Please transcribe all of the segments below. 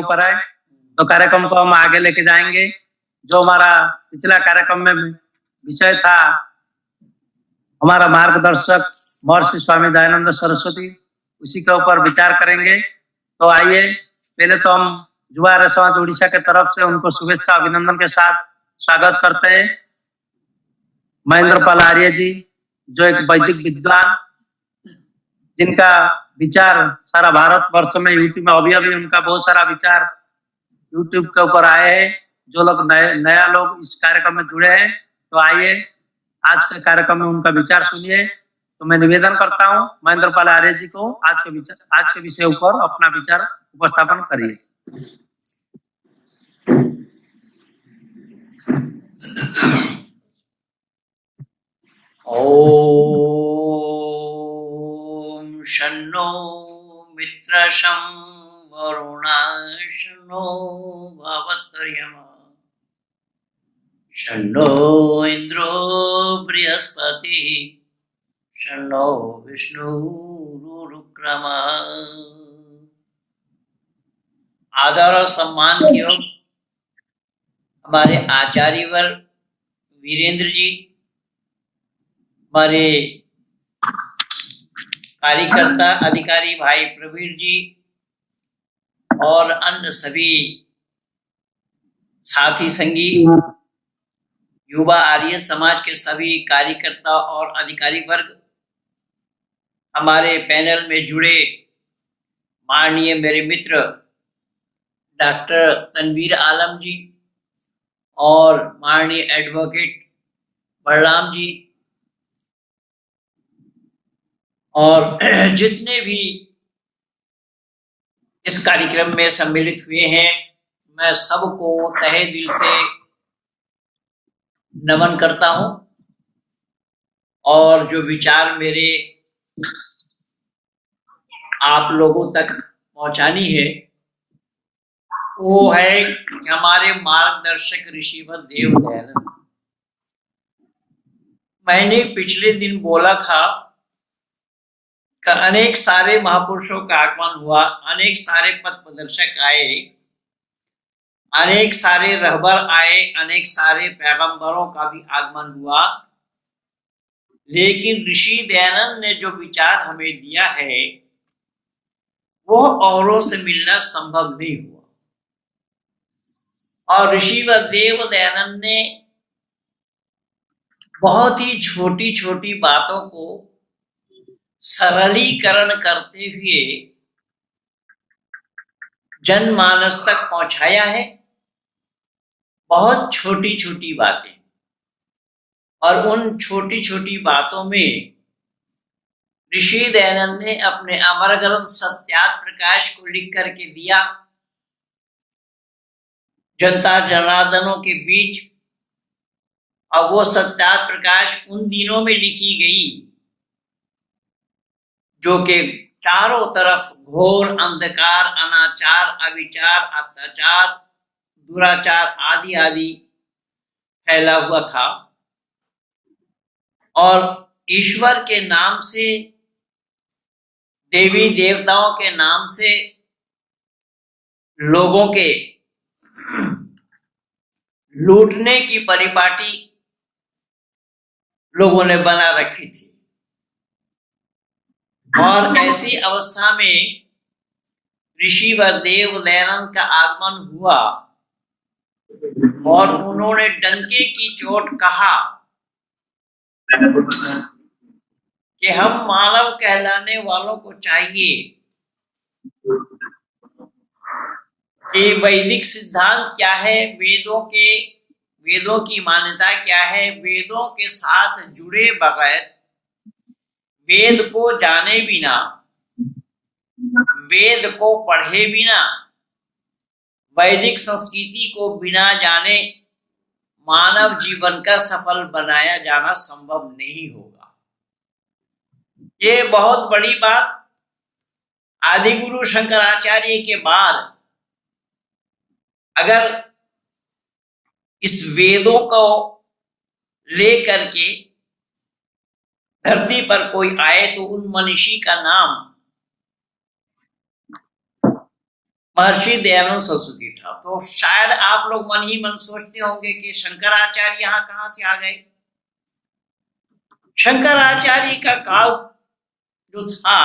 ऊपर है, तो कार्यक्रम को हम आगे लेके जाएंगे। जो हमारा पिछला कार्यक्रम में विषय था, हमारा मार्गदर्शक महर्षि स्वामी दयानंद सरस्वती, उसी के ऊपर विचार करेंगे। तो आइए, पहले तो हम युवा आर्य समाज उड़ीसा के तरफ से उनको शुभेच्छा अभिनंदन के साथ स्वागत करते हैं। महेंद्र पाल आर्य जी, जो एक वैदिक विद्वान, जिनका विचार सारा भारत वर्ष में यूट्यूब में अभी अभी उनका बहुत सारा विचार यूट्यूब के ऊपर आए हैं। जो लोग नया लोग इस कार्यक्रम में जुड़े हैं, तो आइए आज के कार्यक्रम में उनका विचार सुनिए। तो मैं निवेदन करता हूं महेंद्र पाल आर्य जी को आज के विषय ऊपर अपना विचार उपस्थापन करिए। ओम शन्नो मित्रशं वरुणाशनो भवत्यमा शन्नो इंद्रो बृहस्पति शन्नो विष्णुरुक्रमा। आदर और सम्मान की ओर हमारे आचार्यवर वीरेंद्र जी, हमारे कार्यकर्ता अधिकारी भाई प्रवीण जी और अन्य सभी साथी संगी, युवा आर्य समाज के सभी कार्यकर्ता और अधिकारी वर्ग, हमारे पैनल में जुड़े माननीय मेरे मित्र डॉक्टर तनवीर आलम जी और माननीय एडवोकेट बलराम जी, और जितने भी इस कार्यक्रम में सम्मिलित हुए हैं, मैं सबको तहे दिल से नमन करता हूं। और जो विचार मेरे आप लोगों तक पहुंचानी है, वो है कि हमारे मार्गदर्शक ऋषिवत देव दयानंद। मैंने पिछले दिन बोला था कि अनेक सारे महापुरुषों का आगमन हुआ, अनेक सारे पथ प्रदर्शक आए, अनेक सारे रहबर आए, अनेक सारे पैगंबरों का भी आगमन हुआ, लेकिन ऋषि दयानंद ने जो विचार हमें दिया है वो औरों से मिलना संभव नहीं हुआ। और ऋषिवर देव दयानंद ने बहुत ही छोटी छोटी बातों को सरलीकरण करते हुए जनमानस तक पहुंचाया है। बहुत छोटी छोटी बातें, और उन छोटी छोटी बातों में ऋषि दयानंद ने अपने अमर ग्रंथ सत्यार्थ प्रकाश को लिख करके दिया जनता जनार्दनों के बीच। और वो सत्यार्थ प्रकाश उन दिनों में लिखी गई जो कि चारों तरफ घोर अंधकार, अनाचार, अविचार, अत्याचार, दुराचार आदि आदि फैला हुआ था। और ईश्वर के नाम से, देवी देवताओं के नाम से लोगों के लूटने की परिपाटी लोगों ने बना रखी थी। और ऐसी अवस्था में ऋषिवर देव दयानंद का आगमन हुआ और उन्होंने डंके की चोट कहा कि हम मानव कहलाने वालों को चाहिए कि वैदिक सिद्धांत क्या है, वेदों की मान्यता क्या है, वेदों के साथ जुड़े बगैर, वेद को जाने बिना, वेद को पढ़े बिना, वैदिक संस्कृति को बिना जाने मानव जीवन का सफल बनाया जाना संभव नहीं होगा। ये बहुत बड़ी बात आदि गुरु शंकराचार्य के बाद अगर इस वेदों को लेकर के धरती पर कोई आए तो उन मनीषी का नाम महर्षि दयानंद सरस्वती था। तो शायद आप लोग मन ही मन सोचते होंगे कि शंकराचार्य यहाँ कहाँ से आ गए। शंकराचार्य का काल जो था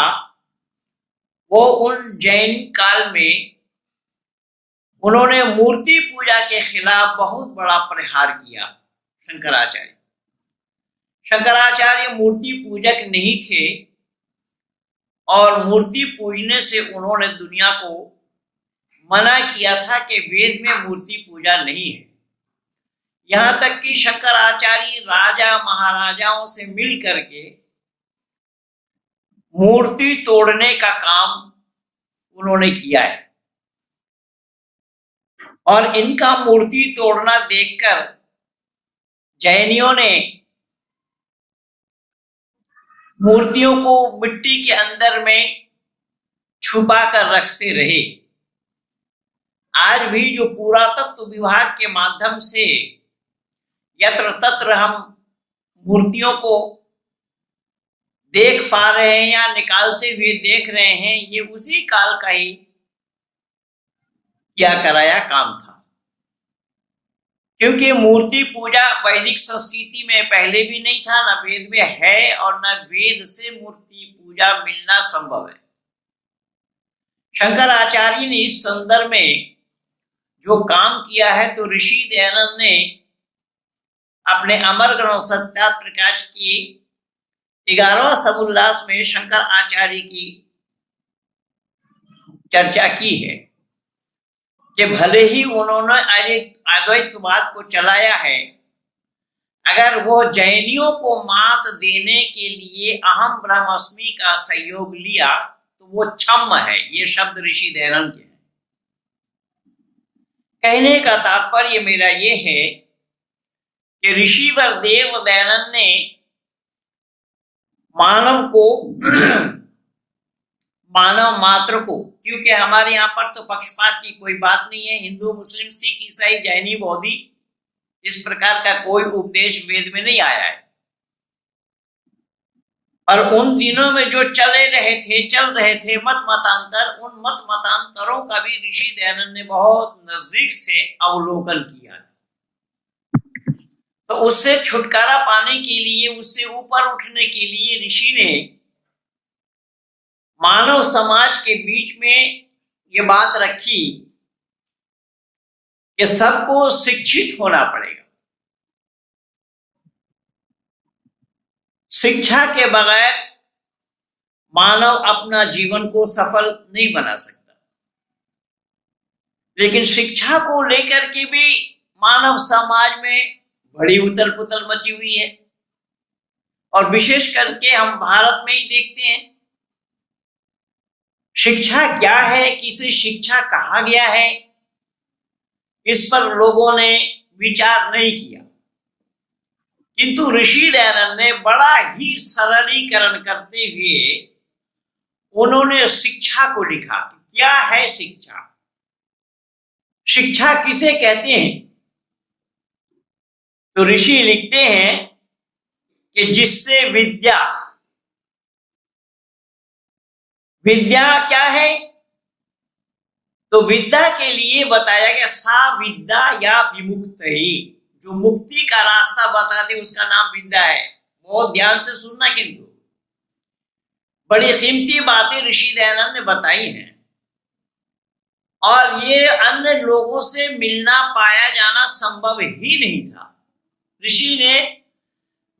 वो उन जैन काल में उन्होंने मूर्ति पूजा के खिलाफ बहुत बड़ा प्रहार किया। शंकराचार्य मूर्ति पूजक नहीं थे और मूर्ति पूजने से उन्होंने दुनिया को मना किया था कि वेद में मूर्ति पूजा नहीं है। यहाँ तक कि शंकराचार्य राजा महाराजाओं से मिल करके मूर्ति तोड़ने का काम उन्होंने किया है और इनका मूर्ति तोड़ना देखकर जैनियों ने मूर्तियों को मिट्टी के अंदर में छुपा कर रखते रहे। आज भी जो पुरातत्व विभाग के माध्यम से यत्र तत्र हम मूर्तियों को देख पा रहे हैं या निकालते हुए देख रहे हैं, ये उसी काल का ही किया कराया काम था। क्योंकि मूर्ति पूजा वैदिक संस्कृति में पहले भी नहीं था, न वेद में है और न वेद से मूर्ति पूजा मिलना संभव है। शंकराचार्य ने इस संदर्भ में जो काम किया है तो ऋषि दयानंद ने अपने अमर ग्रंथ सत्यार्थ प्रकाश की 11वां समोल्लास में शंकर आचार्य की चर्चा की है कि भले ही उन्होंने अद्वैतवाद को चलाया है, अगर वो जैनियों को मात देने के लिए अहम ब्रह्मास्मि का सहयोग लिया तो वो क्षम्य है। ये शब्द ऋषि दयानंद के हैं। कहने का तात्पर्य मेरा ये है कि ऋषिवर देव दयानंद ने मानव को मानव मात्र को, क्योंकि हमारे यहाँ पर तो पक्षपात की कोई बात नहीं है, हिंदू मुस्लिम सिख ईसाई जैनी बौद्धी इस प्रकार का कोई उपदेश वेद में नहीं आया है। और उन दिनों में जो चल रहे थे मत मतांतर, उन मत मतांतरों का भी ऋषि दयानंद ने बहुत नजदीक से अवलोकन किया। तो उससे छुटकारा पाने के लिए, उससे ऊपर उठने के लिए ऋषि ने मानव समाज के बीच में ये बात रखी कि सबको शिक्षित होना पड़ेगा। शिक्षा के बगैर मानव अपना जीवन को सफल नहीं बना सकता। लेकिन शिक्षा को लेकर के भी मानव समाज में बड़ी उथल पुथल मची हुई है और विशेष करके हम भारत में ही देखते हैं। शिक्षा क्या है, किसे शिक्षा कहा गया है, इस पर लोगों ने विचार नहीं किया। किंतु ऋषि दयानंद ने बड़ा ही सरलीकरण करते हुए उन्होंने शिक्षा को लिखा। क्या है शिक्षा? शिक्षा किसे कहते हैं? तो ऋषि लिखते हैं कि जिससे विद्या क्या है? तो विद्या के लिए बताया गया सा विद्या या विमुक्ति, जो मुक्ति का रास्ता बता दे उसका नाम विद्या है। बहुत ध्यान से सुनना, किंतु बड़ी कीमती बातें ऋषि दयानंद ने बताई हैं और ये अन्य लोगों से मिलना पाया जाना संभव ही नहीं था। ऋषि ने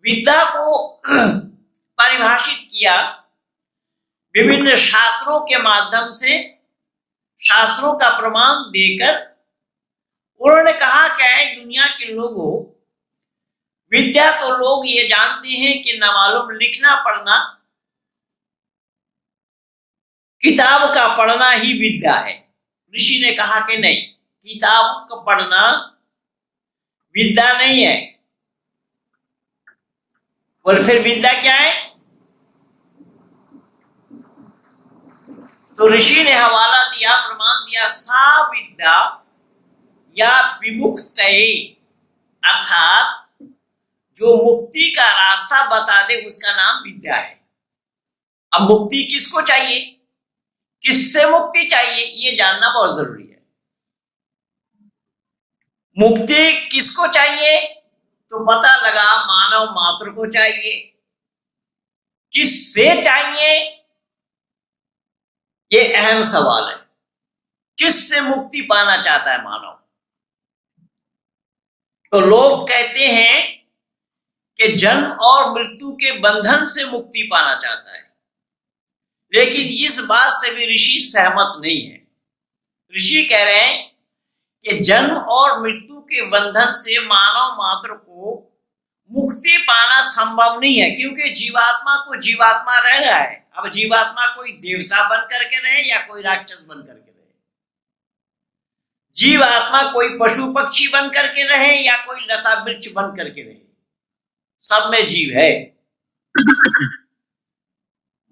विद्या को परिभाषित किया विभिन्न शास्त्रों के माध्यम से, शास्त्रों का प्रमाण देकर। उन्होंने कहा क्या है, दुनिया के लोगों, विद्या तो लोग ये जानते हैं कि न मालूम लिखना पढ़ना, किताब का पढ़ना ही विद्या है। ऋषि ने कहा कि नहीं, किताब का पढ़ना विद्या नहीं है। बोल फिर विद्या क्या है? तो ऋषि ने हवाला दिया, प्रमाण दिया, सा विद्या या विमुक्ति, अर्थात जो मुक्ति का रास्ता बता दे उसका नाम विद्या है। अब मुक्ति किसको चाहिए? किससे मुक्ति चाहिए ये जानना बहुत जरूरी है। मुक्ति किसको चाहिए तो पता लगा मानव मात्र को चाहिए। किससे चाहिए ये अहम सवाल है। किससे मुक्ति पाना चाहता है मानव? तो लोग कहते हैं कि जन्म और मृत्यु के बंधन से मुक्ति पाना चाहता है, लेकिन इस बात से भी ऋषि सहमत नहीं है। ऋषि कह रहे हैं कि जन्म और मृत्यु के बंधन से मानव मात्र को मुक्ति पाना संभव नहीं है, क्योंकि जीवात्मा को जीवात्मा रह रहा है। अब जीवात्मा कोई देवता बन करके रहे या कोई राक्षस बन करके रहे, जीवात्मा कोई पशु पक्षी बन करके रहे या कोई लता वृक्ष बन करके रहे, सब में जीव है।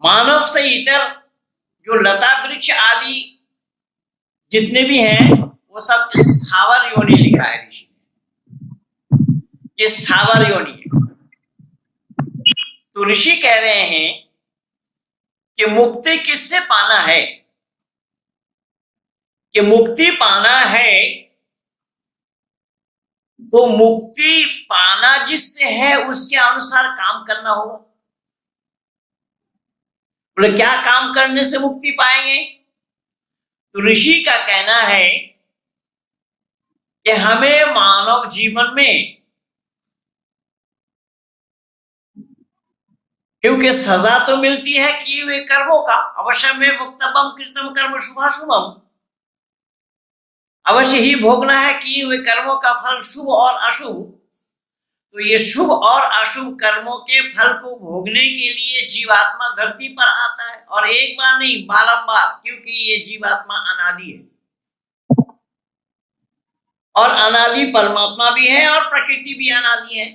मानव से इतर जो लता वृक्ष आदि जितने भी हैं वो सब स्थावर योनि लिखा है ऋषि ने, ये स्थावर योनि है। तो ऋषि कह रहे हैं कि मुक्ति किससे पाना है? कि मुक्ति पाना है तो मुक्ति पाना जिससे है उसके अनुसार काम करना होगा। बोले क्या काम करने से मुक्ति पाएंगे? तो ऋषि का कहना है कि हमें मानव जीवन में, क्योंकि सजा तो मिलती है किए हुए कर्मों का, अवश्य में वक्तव्यम कृतम कर्म शुभाशुभम, अवश्य ही भोगना है किए हुए कर्मों का फल शुभ और अशुभ। तो ये शुभ और अशुभ कर्मों के फल को भोगने के लिए जीवात्मा धरती पर आता है, और एक बार नहीं बारंबार, क्योंकि ये जीवात्मा अनादि है और अनादि परमात्मा भी है और प्रकृति भी अनादि है।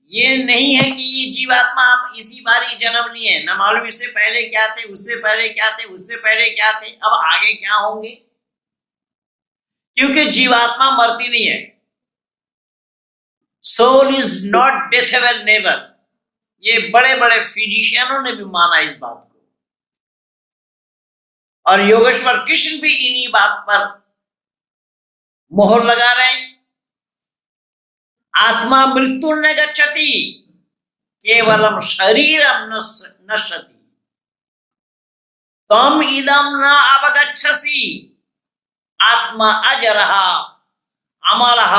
ये नहीं है कि ये जीवात्मा हम इसी बार ही जन्म लिए, न मालूम इससे पहले क्या थे, उससे पहले क्या थे, उससे पहले क्या थे, अब आगे क्या होंगे, क्योंकि जीवात्मा मरती नहीं है। सोल इज नॉट डेथेबल नेवर, ये बड़े बड़े फिजिशियनों ने भी माना इस बात को, और योगेश्वर कृष्ण भी इन्हीं बात पर मोहर लगा रहे हैं। आत्मा मृत्यु न गच्छति केवलम शरीरम नश्यति तम इदम न अवगच्छसि आत्मा अजरः अमरः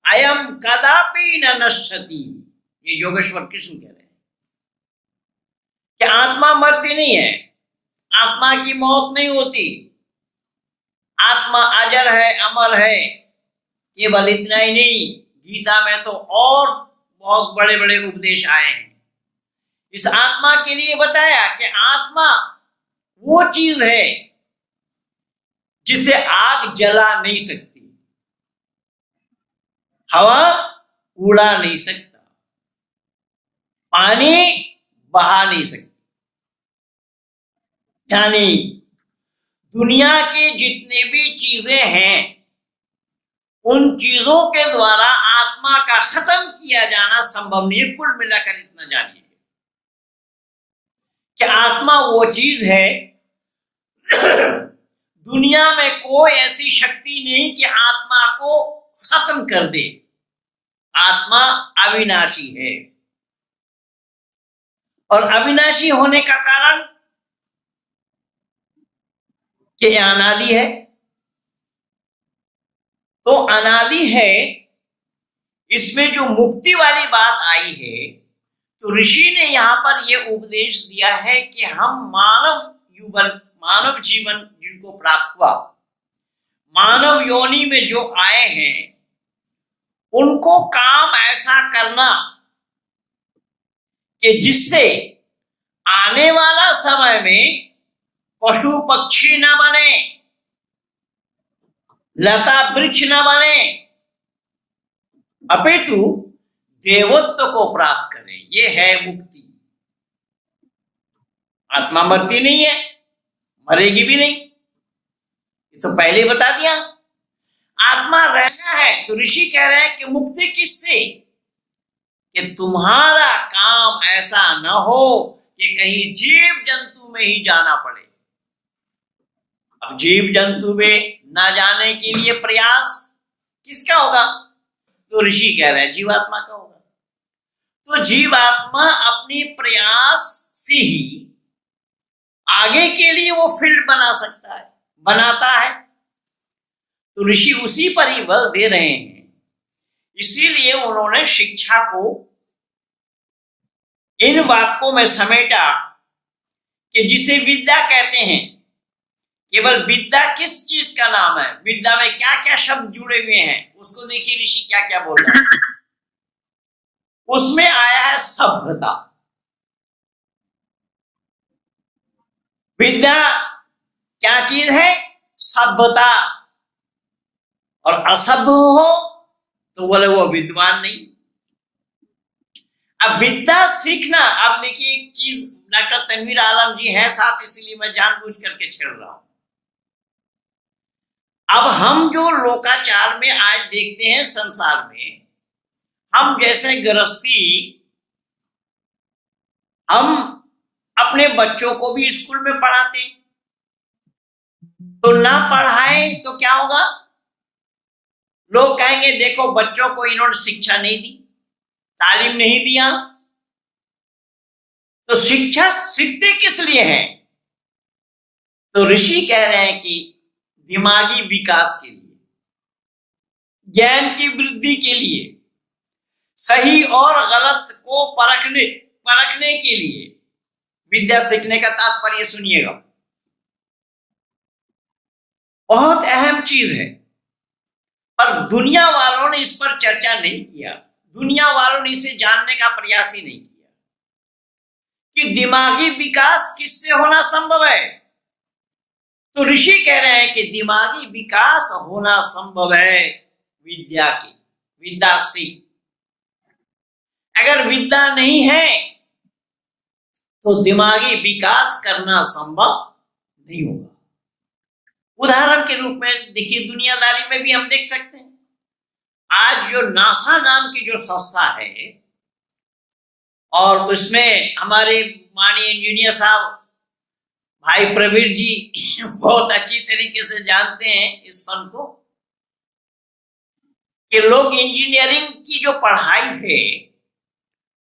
अयम कदापि न नश्यति। ये योगेश्वर कृष्ण कह रहे हैं कि आत्मा मरती नहीं है, आत्मा की मौत नहीं होती, आत्मा अजर है, अमर है। केवल इतना ही नहीं, गीता में तो और बहुत बड़े बड़े उपदेश आए हैं। इस आत्मा के लिए बताया कि आत्मा वो चीज है जिसे आग जला नहीं सकती, हवा उड़ा नहीं सकता, पानी बहा नहीं सकती। यानी दुनिया के जितने भी चीजें हैं उन चीजों के द्वारा आत्मा का खत्म किया जाना संभव नहीं है। कुल मिलाकर इतना जानिए कि आत्मा वो चीज है दुनिया में कोई ऐसी शक्ति नहीं कि आत्मा को खत्म कर दे। आत्मा अविनाशी है, और अविनाशी होने का कारण कि अनादि है। तो अनादि है, इसमें जो मुक्ति वाली बात आई है, तो ऋषि ने यहां पर यह उपदेश दिया है कि हम मानव जीवन जिनको प्राप्त हुआ, मानव योनि में जो आए हैं, उनको काम ऐसा करना कि जिससे आने वाला समय में पशु पक्षी न बने, लता वृक्ष न बने, अपितु देवत्व को प्राप्त करें। ये है मुक्ति। आत्मा मरती नहीं है, मरेगी भी नहीं, ये तो पहले ही बता दिया। आत्मा रहना है, तो ऋषि कह रहे हैं कि मुक्ति किससे? कि तुम्हारा काम ऐसा न हो कि कहीं जीव जंतु में ही जाना पड़े। अब जीव जंतु में ना जाने के लिए प्रयास किसका होगा? तो ऋषि कह रहे हैं जीवात्मा का होगा। तो जीवात्मा अपने प्रयास से ही आगे के लिए वो फील्ड बना सकता है, बनाता है। तो ऋषि उसी पर ही बल दे रहे हैं। इसीलिए उन्होंने शिक्षा को इन वाक्यों में समेटा कि जिसे विद्या कहते हैं। केवल विद्या किस चीज का नाम है? विद्या में क्या क्या शब्द जुड़े हुए हैं उसको देखिए ऋषि क्या क्या बोल रहे हैं। उसमें आया है सभ्यता। विद्या क्या चीज है? सभ्यता। और असभ्य हो तो बोले वो विद्वान नहीं। अब विद्या सीखना, अब देखिए एक चीज, डॉक्टर तनवीर आलम जी हैं साथ, इसीलिए मैं जानबूझ करके छेड़ रहा हूं। अब हम जो लोकाचार में आज देखते हैं संसार में, हम जैसे गृहस्थी, हम अपने बच्चों को भी स्कूल में पढ़ाते, तो ना पढ़ाए तो क्या होगा? लोग कहेंगे देखो बच्चों को इन्होंने शिक्षा नहीं दी, तालीम नहीं दिया। तो शिक्षा सीखते किस लिए है? तो ऋषि कह रहे हैं कि दिमागी विकास के लिए, ज्ञान की वृद्धि के लिए, सही और गलत को परखने के लिए विद्या सीखने का तात्पर्य सुनिएगा, बहुत अहम चीज है। पर दुनिया वालों ने इस पर चर्चा नहीं किया, दुनिया वालों ने इसे जानने का प्रयास ही नहीं किया कि दिमागी विकास किससे होना संभव है। तो ऋषि कह रहे हैं कि दिमागी विकास होना संभव है विद्या की, विद्या से। अगर विद्या नहीं है तो दिमागी विकास करना संभव नहीं होगा। उदाहरण के रूप में देखिए, दुनियादारी में भी हम देख सकते हैं। आज जो नासा नाम की जो संस्था है, और उसमें हमारे माननीय इंजीनियर साहब भाई प्रवीर जी बहुत अच्छी तरीके से जानते हैं इस फन को, कि लोग इंजीनियरिंग की जो पढ़ाई है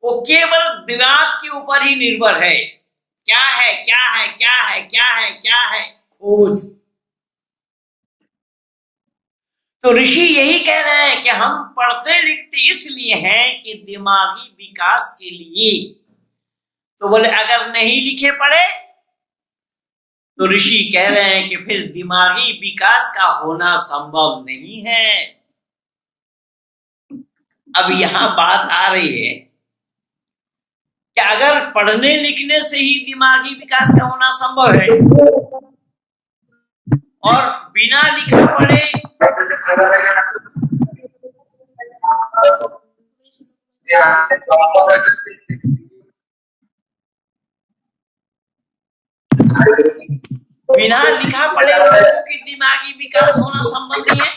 वो केवल दिमाग के ऊपर ही निर्भर है। क्या है, क्या है, क्या है, क्या है, क्या है, खोज। तो ऋषि यही कह रहे हैं कि हम पढ़ते लिखते इसलिए हैं कि दिमागी विकास के लिए। तो बोले अगर नहीं लिखे पढ़े, तो ऋषि कह रहे हैं कि फिर दिमागी विकास का होना संभव नहीं है। अब यहां बात आ रही है कि अगर पढ़ने लिखने से ही दिमागी विकास का होना संभव है, और बिना लिखा पढ़े बिना लिखा पढ़े लोगों की दिमागी विकास होना संभव नहीं है।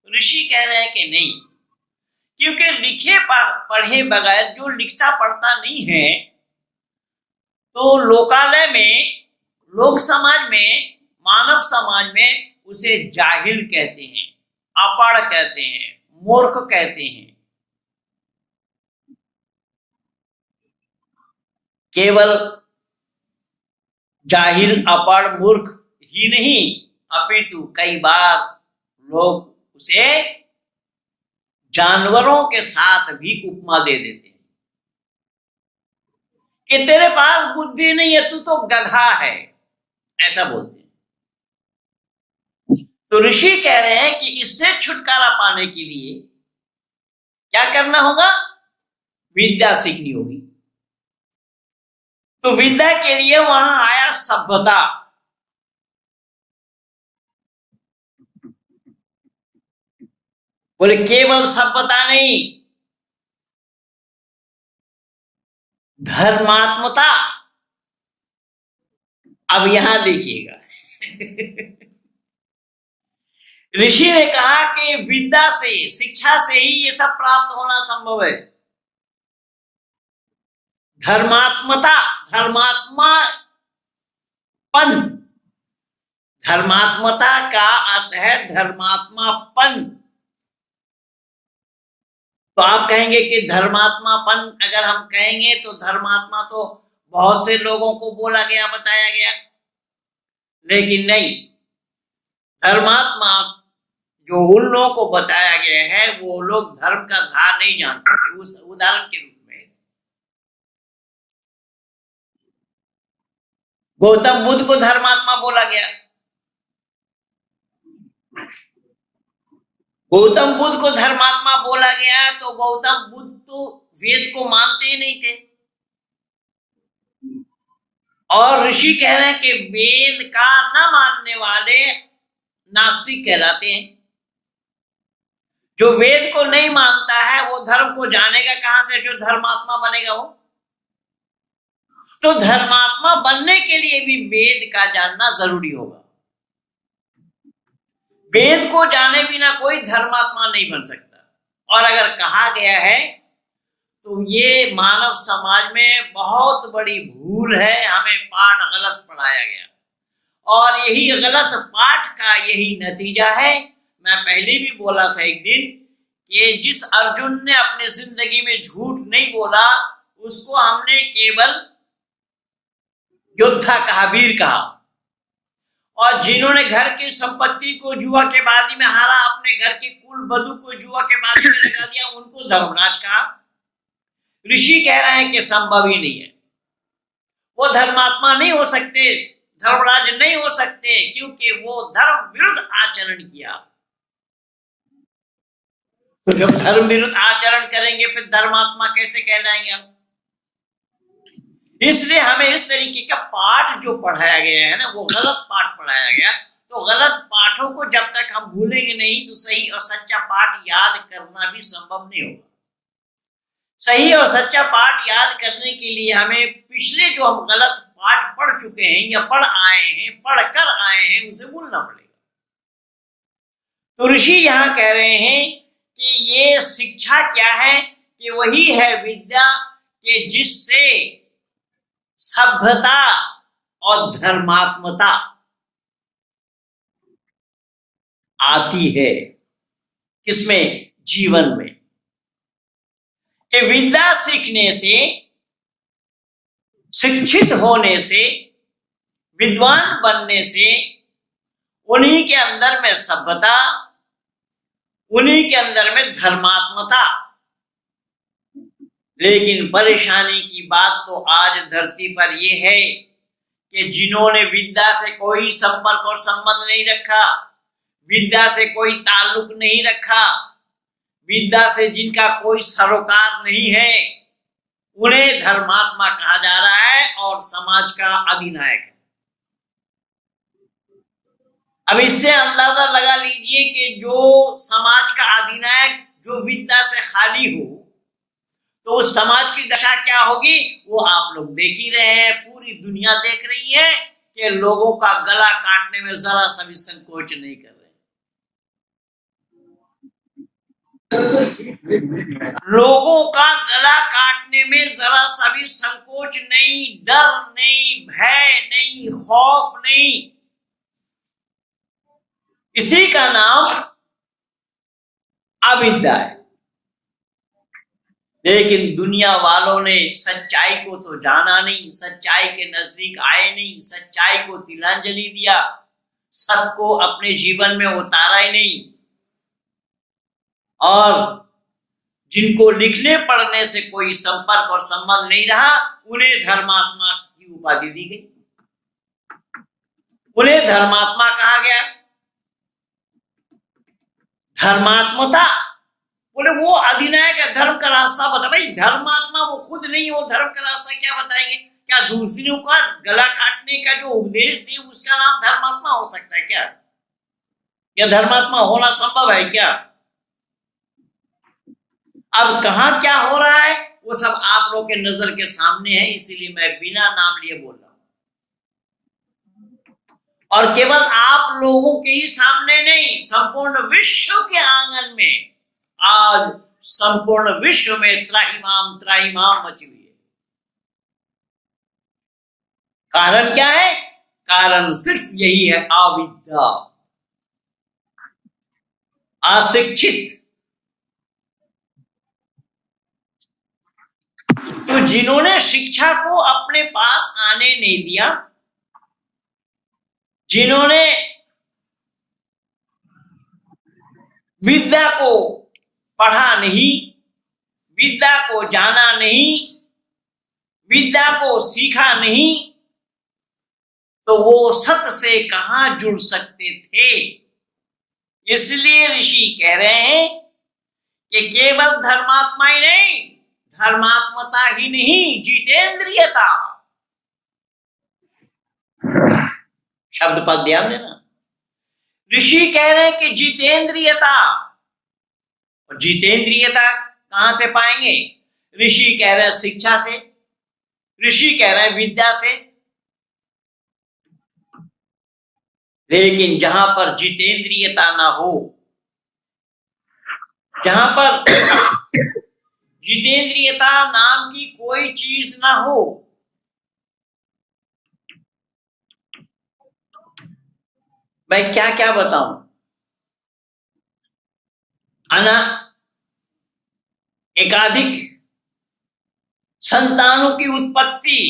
ऋषि कह रहे हैं कि नहीं, क्योंकि लिखे पढ़े बगैर जो लिखता पढ़ता नहीं है, तो लोकालय में, लोक समाज में, मानव समाज में उसे जाहिल कहते हैं, अपढ़ कहते हैं, मूर्ख कहते हैं। केवल जाहिल, अपढ़, मूर्ख ही नहीं, अपितु कई बार लोग उसे जानवरों के साथ भी उपमा दे देते हैं कि तेरे पास बुद्धि नहीं है, तू तो गधा है, ऐसा बोलते हैं। तो ऋषि कह रहे हैं कि इससे छुटकारा पाने के लिए क्या करना होगा? विद्या सीखनी होगी। तो विद्या के लिए वहां आया सभ्यता। बोले केवल सभ्यता नहीं, धर्मात्मता। अब यहां देखिएगा ऋषि ने कहा कि विद्या से, शिक्षा से ही ये सब प्राप्त होना संभव है। धर्मात्मता, धर्मात्मापन, धर्मात्मता का अर्थ है धर्मात्मापन। तो आप कहेंगे कि धर्मात्मापन अगर हम कहेंगे तो धर्मात्मा तो बहुत से लोगों को बोला गया, बताया गया, लेकिन नहीं, धर्मात्मा जो उन लोगों को बताया गया है वो लोग धर्म का धार नहीं जानते थे। उस उदाहरण के रूप में गौतम बुद्ध को धर्मात्मा बोला गया। गौतम बुद्ध को धर्मात्मा बोला गया तो गौतम बुद्ध तो वेद को मानते ही नहीं थे, और ऋषि कह रहे हैं कि वेद का न मानने वाले नास्तिक कहलाते हैं। जो वेद को नहीं मानता है वो धर्म को जानेगा कहां से, जो धर्मात्मा बनेगा वो। तो धर्मात्मा बनने के लिए भी वेद का जानना जरूरी होगा। वेद को जाने बिना कोई धर्मात्मा नहीं बन सकता। और अगर कहा गया है तो ये मानव समाज में बहुत बड़ी भूल है, हमें पाठ गलत पढ़ाया गया, और यही गलत पाठ का यही नतीजा है। मैं पहले भी बोला था एक दिन कि जिस अर्जुन ने अपनी जिंदगी में झूठ नहीं बोला उसको हमने केवल योद्धा कहा, वीर कहा, और जिन्होंने घर की संपत्ति को जुआ के बाजी में हारा, अपने घर के कुल बधू को जुआ के बाजी में लगा दिया, उनको धर्मराज कहा। ऋषि कह रहे हैं कि संभव ही नहीं है, वो धर्मात्मा नहीं हो सकते, धर्मराज नहीं हो सकते, क्योंकि वो धर्म विरुद्ध आचरण किया। तो जब धर्म विरुद्ध आचरण करेंगे फिर धर्मात्मा कैसे कहलाएंगे हम? इसलिए हमें इस तरीके का पाठ जो पढ़ाया गया है ना, वो गलत पाठ पढ़ाया गया। तो गलत पाठों को जब तक हम भूलेंगे नहीं तो सही और सच्चा पाठ याद करना भी संभव नहीं होगा। सही और सच्चा पाठ याद करने के लिए हमें पिछले जो हम गलत पाठ पढ़ चुके हैं या पढ़ आए हैं, पढ़ कर आए हैं, उसे भूलना पड़ेगा। तो ऋषि यहां कह रहे हैं कि ये शिक्षा क्या है, कि वही है विद्या कि जिससे सभ्यता और धर्मात्मता आती है। किसमें? जीवन में। कि विद्या सीखने से, शिक्षित होने से, विद्वान बनने से उन्हीं के अंदर में सभ्यता, उन्हीं के अंदर में धर्मात्मता। लेकिन परेशानी की बात तो आज धरती पर यह है कि जिन्होंने विद्या से कोई संपर्क और संबंध नहीं रखा, विद्या से कोई ताल्लुक नहीं रखा, विद्या से जिनका कोई सरोकार नहीं है, उन्हें धर्मात्मा कहा जा रहा है और समाज का अधिनायक है। अब इससे अंदाजा लगा लीजिए कि जो समाज का अधिनायक जो विद्या से खाली हो तो उस समाज की दशा क्या होगी, वो आप लोग देख ही रहे हैं, पूरी दुनिया देख रही है कि लोगों का गला काटने में जरा सा भी संकोच नहीं कर रहे। लोगों का गला काटने में जरा सा भी संकोच नहीं, डर नहीं, भय नहीं, खौफ नहीं। इसी का नाम अविद्या है। लेकिन दुनिया वालों ने सच्चाई को तो जाना नहीं, सच्चाई के नजदीक आए नहीं, सच्चाई को तिलांजलि दिया, सत्य को अपने जीवन में उतारा ही नहीं। और जिनको लिखने पढ़ने से कोई संपर्क और संबंध नहीं रहा, उन्हें धर्मात्मा की उपाधि दी गई, उन्हें धर्मात्मा कहा गया। धर्मात्मता बोले वो अधिनायक है, धर्म का रास्ता बता। भाई धर्मात्मा वो खुद नहीं, वो धर्म का रास्ता क्या बताएंगे? क्या दूसरों का गला काटने का जो उपदेश दी उसका नाम धर्मात्मा हो सकता है क्या? या धर्मात्मा होना संभव है क्या? अब कहां क्या हो रहा है वो सब आप लोग के नजर के सामने है, इसीलिए मैं बिना नाम लिए बोल रहा हूं। और केवल आप लोगों के ही सामने नहीं, संपूर्ण विश्व के आंगन में आज संपूर्ण विश्व में त्राहिमाम त्राहिमाम मची हुई है। कारण क्या है? कारण सिर्फ यही है, अविद्या, अशिक्षित। तो जिन्होंने शिक्षा को अपने पास आने नहीं दिया, जिन्होंने विद्या को पढ़ा नहीं, विद्या को जाना नहीं, विद्या को सीखा नहीं, तो वो सत से कहां जुड़ सकते थे। इसलिए ऋषि कह रहे हैं कि केवल धर्मात्मा ही नहीं, धर्मात्मता ही नहीं, जितेंद्रियता। शब्द पर ध्यान देना। ऋषि कह रहे हैं कि जितेंद्रियता, और जितेंद्रियता कहां से पाएंगे? ऋषि कह रहे हैं शिक्षा से, ऋषि कह रहे हैं विद्या से। लेकिन जहां पर जितेंद्रियता ना हो, जहां पर जितेंद्रियता नाम की कोई चीज ना हो, मैं क्या क्या बताऊं। एकाधिक संतानों की उत्पत्ति,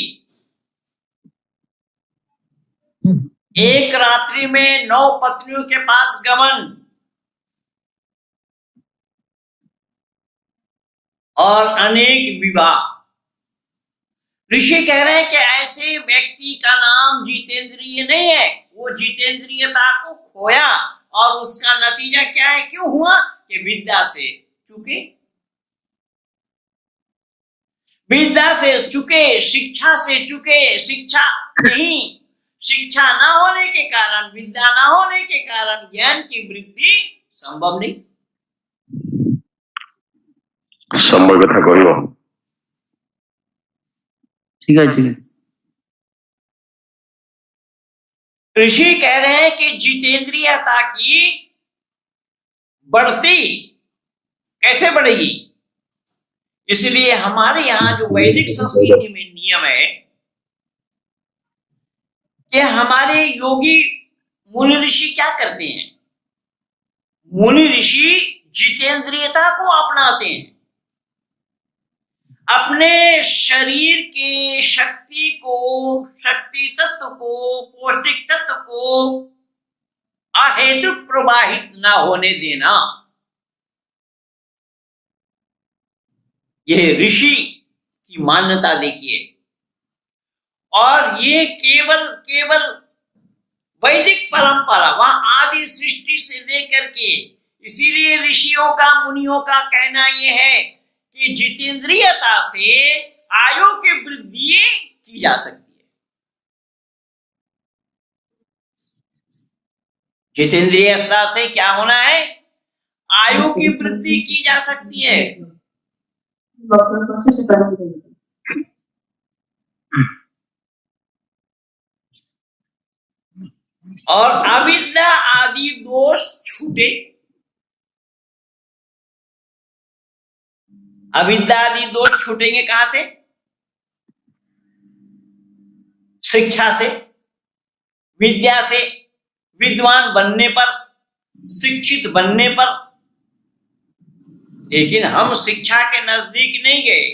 एक रात्रि में 9 पत्नियों के पास गमन, और अनेक विवाह। ऋषि कह रहे हैं कि ऐसे व्यक्ति का नाम जितेंद्रिय नहीं है। वो जितेंद्रियता को खोया, और उसका नतीजा क्या है, क्यों हुआ? कि विद्या से चूके, विद्या से चूके, शिक्षा से चूके। शिक्षा नहीं, शिक्षा ना होने के कारण, विद्या ना होने के कारण ज्ञान की वृद्धि संभव नहीं। समय कथा कहियो। ठीक है, ठीक है। ऋषि कह रहे हैं कि जितेंद्रियता की बढ़ती कैसे बढ़ेगी? इसलिए हमारे यहाँ जो वैदिक संस्कृति में नियम है कि हमारे योगी मुनि ऋषि क्या करते हैं? मुनि ऋषि जितेंद्रियता को अपनाते हैं। अपने शरीर के शक्ति को, शक्ति तत्व को, पौष्टिक तत्व को अहेतुक प्रवाहित ना होने देना, यह ऋषि की मान्यता देखिए। और ये केवल वैदिक परंपरा, वहां आदि सृष्टि से लेकर के, इसीलिए ऋषियों का, मुनियों का कहना यह है कि जितेंद्रियता से आयु की वृद्धि की जा सकती है। जितेंद्रियता से क्या होना है? आयु की वृद्धि की जा सकती है। और अविद्या आदि दोष छूटे। अविद्या आदि दोष छूटेंगे कहां से? शिक्षा से, विद्या से, विद्वान बनने पर, शिक्षित बनने पर। लेकिन हम शिक्षा के नजदीक नहीं गए,